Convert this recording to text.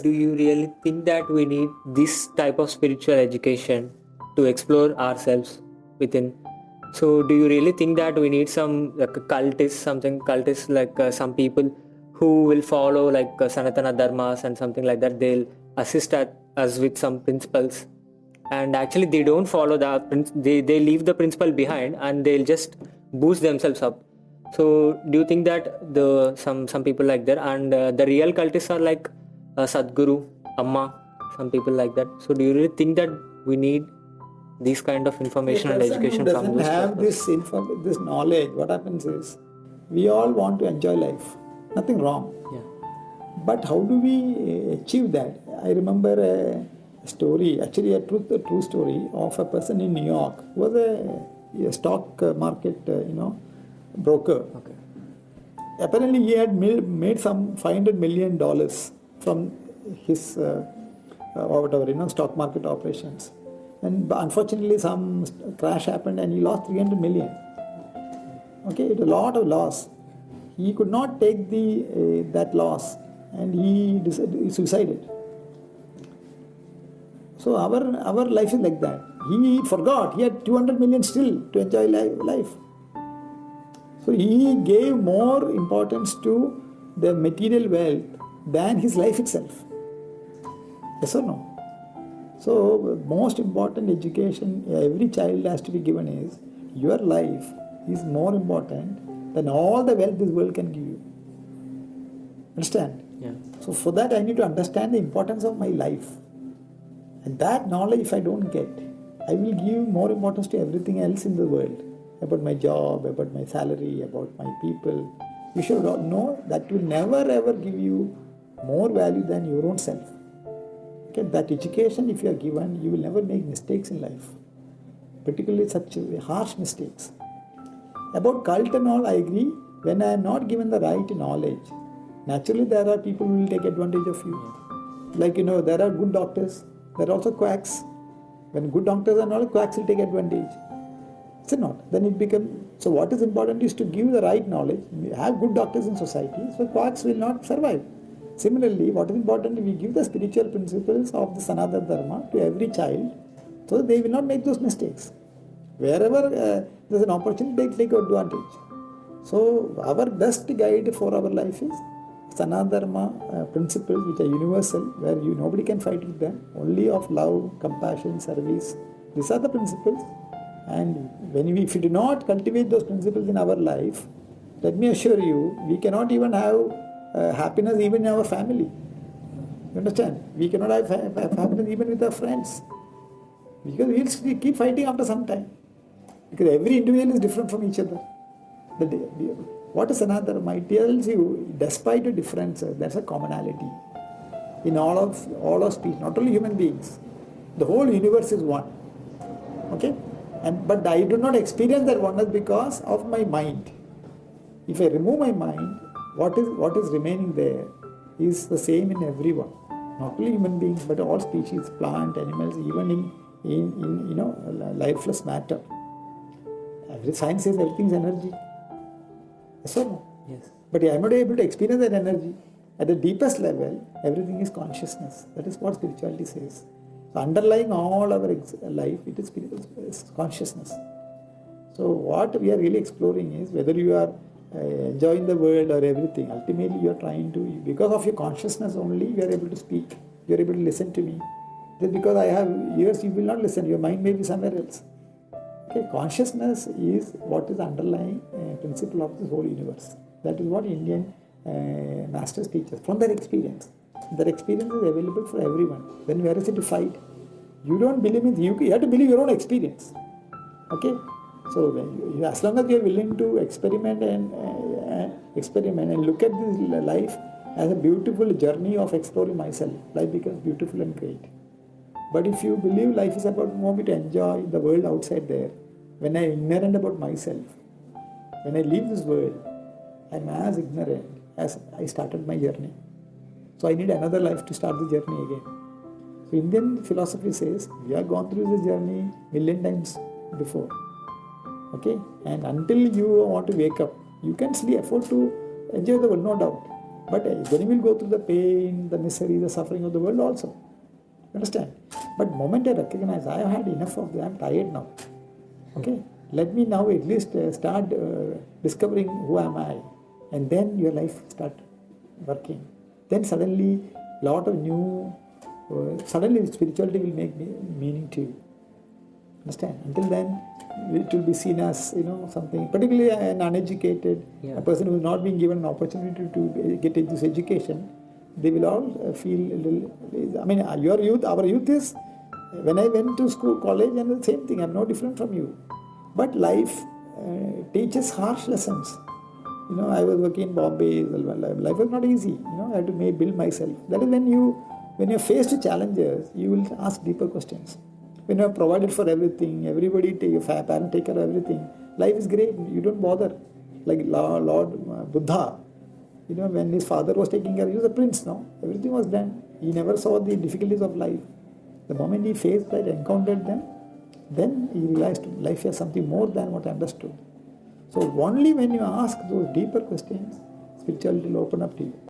Do you really think that we need this type of spiritual education to explore ourselves within? So, do you really think that we need some like a cultist, like some people who will follow like Sanatana Dharmas and something like that? They'll assist us with some principles, and actually they don't follow they leave the principle behind and they'll just boost themselves up. So do you think that some people like that, and the real cultists are like Sadguru, Amma, some people like that? So do you really think that we need this kind of A information and person who education from doesn't those have this knowledge, what happens is, we all want to enjoy life. Nothing wrong. Yeah. But how do we achieve that? I remember a story, actually a true story of a person in New York who was a stock market, broker. Okay. Apparently, he had made some $500 million from his stock market operations. And unfortunately, some crash happened and he lost 300 million. Okay, it's a lot of loss. He could not take that loss and he suicided. So our life is like that. He forgot, he had 200 million still to enjoy life. So he gave more importance to the material wealth than his life itself. Yes or no? So most important education every child has to be given is, your life is more important than all the wealth this world can give you. Understand? Yeah. So for that I need to understand the importance of my life. And that knowledge if I don't get, I will give more importance to everything else in the world. About my job, about my salary, about my people. You should know that will never ever give you more value than your own self. Okay, that education if you are given, you will never make mistakes in life. Particularly such harsh mistakes. About cult and all, I agree. When I am not given the right knowledge, naturally there are people who will take advantage of you. Like, there are good doctors, there are also quacks. When good doctors are not, quacks will take advantage. Is it not? Then it becomes, so what is important is to give the right knowledge, have good doctors in society, so quacks will not survive. Similarly, what is important, we give the spiritual principles of the Sanatana Dharma to every child, so they will not make those mistakes. Wherever there is an opportunity, they take advantage. So our best guide for our life is Sanatana Dharma principles, which are universal, where nobody can fight with them, only of love, compassion, service. These are the principles. And if we do not cultivate those principles in our life, let me assure you, we cannot even have happiness even in our family. You understand? We cannot have happiness even with our friends. Because we will keep fighting after some time. Because every individual is different from each other. What is another? It tells you, despite the differences, there's a commonality in all of species, not only human beings. The whole universe is one. Okay? But I do not experience that oneness because of my mind. If I remove my mind, what is remaining there is the same in everyone. Not only human beings, but all species, plant, animals, even in lifeless matter. Every science says everything is energy. Yes or no? Yes. But I am not able to experience that energy. At the deepest level, everything is consciousness. That is what spirituality says. So underlying all our life, it is consciousness. So what we are really exploring is whether you are enjoying the world or everything. Ultimately, you are trying to, because of your consciousness only, you are able to speak. You are able to listen to me. Just because I have ears, you will not listen. Your mind may be somewhere else. Okay, consciousness is what is underlying principle of this whole universe. That is what Indian masters teach us from their experience. Their experience is available for everyone. Then where is it to fight? You don't believe in you have to believe your own experience. Okay? So as long as you are willing to experiment and look at this life as a beautiful journey of exploring myself, life becomes beautiful and great. But if you believe life is about more to enjoy the world outside there, when I am ignorant about myself, when I leave this world, I am as ignorant as I started my journey. So I need another life to start the journey again. So Indian philosophy says, we have gone through this journey million times before. Okay? And until you want to wake up, you can still afford to enjoy the world, no doubt. But then you will go through the pain, the misery, the suffering of the world also. You understand? But the moment I recognize I have had enough of this, I am tired now. Okay? Let me now at least start discovering who am I. And then your life start working. Then suddenly lot of new, suddenly spirituality will make meaning to you. Understand? Until then, it will be seen as, something, particularly an uneducated, a person who is not being given an opportunity to get this education, they will all feel a little, I mean, your youth, our youth is, when I went to school, college, and the same thing, I'm no different from you. But life teaches harsh lessons. I was working in Bombay, life was not easy, I had to build myself. That is when you're faced with challenges, you will ask deeper questions. When you are provided for everything, everybody, your parents take care of everything, life is great, you don't bother. Like Lord Buddha, when his father was taking care, he was a prince, no? Everything was done. He never saw the difficulties of life. The moment he faced that, encountered them, then he realized life has something more than what I understood. So only when you ask those deeper questions, spirituality will open up to you.